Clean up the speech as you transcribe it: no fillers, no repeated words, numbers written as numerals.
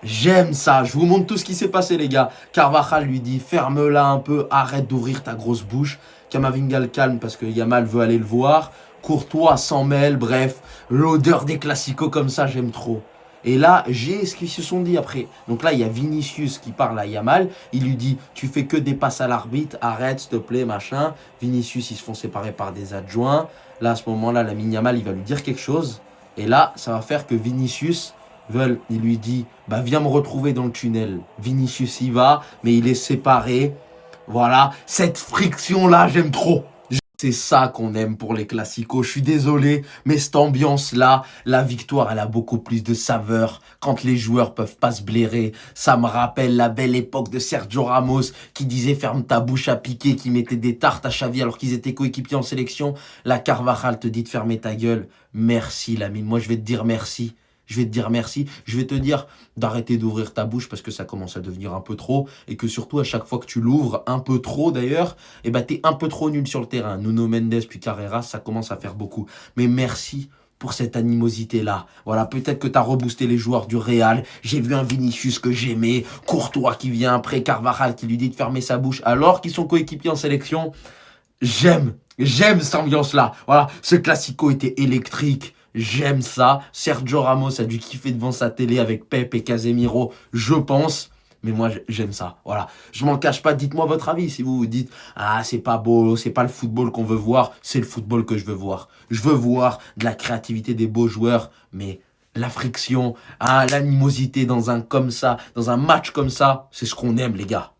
J'aime ça. Je vous montre tout ce qui s'est passé, les gars. Carvajal lui dit, ferme-la un peu, arrête d'ouvrir ta grosse bouche. Kamavinga le calme parce que Yamal veut aller le voir. Courtois s'en mêle, bref. L'odeur des classicos comme ça, j'aime trop. Et là, j'ai ce qu'ils se sont dit après. Donc là, il y a Vinicius qui parle à Yamal. Il lui dit, tu fais que des passes à l'arbitre, arrête, s'il te plaît, machin. Vinicius, ils se font séparer par des adjoints. Là, à ce moment-là, la Yamal, il va lui dire quelque chose. Et là, ça va faire que Vinicius il lui dit, bah viens me retrouver dans le tunnel. Vinicius y va, mais il est séparé. Voilà, cette friction-là, j'aime trop. C'est ça qu'on aime pour les classicos. Je suis désolé, mais cette ambiance-là, la victoire, elle a beaucoup plus de saveur quand les joueurs peuvent pas se blairer. Ça me rappelle la belle époque de Sergio Ramos qui disait ferme ta bouche à Piqué, qui mettait des tartes à Xavi alors qu'ils étaient coéquipiers en sélection. La Carvajal te dit de fermer ta gueule. Merci, Lamine. Moi, je vais te dire merci. Je vais te dire merci, je vais te dire d'arrêter d'ouvrir ta bouche parce que ça commence à devenir un peu trop et que surtout à chaque fois que tu l'ouvres, un peu trop d'ailleurs, eh ben t'es un peu trop nul sur le terrain. Nuno Mendes puis Carreras, ça commence à faire beaucoup. Mais merci pour cette animosité-là. Voilà, peut-être que tu as reboosté les joueurs du Real. J'ai vu un Vinicius que j'aimais, Courtois qui vient après, Carvajal qui lui dit de fermer sa bouche alors qu'ils sont coéquipiers en sélection. J'aime cette ambiance-là. Voilà, ce classico était électrique. J'aime ça. Sergio Ramos a dû kiffer devant sa télé avec Pep et Casemiro, je pense. Mais moi, j'aime ça. Voilà. Je m'en cache pas. Dites-moi votre avis. Si vous vous dites, ah, c'est pas beau, c'est pas le football qu'on veut voir, c'est le football que je veux voir. Je veux voir de la créativité des beaux joueurs, mais la friction, l'animosité dans un comme ça, dans un match comme ça, c'est ce qu'on aime, les gars.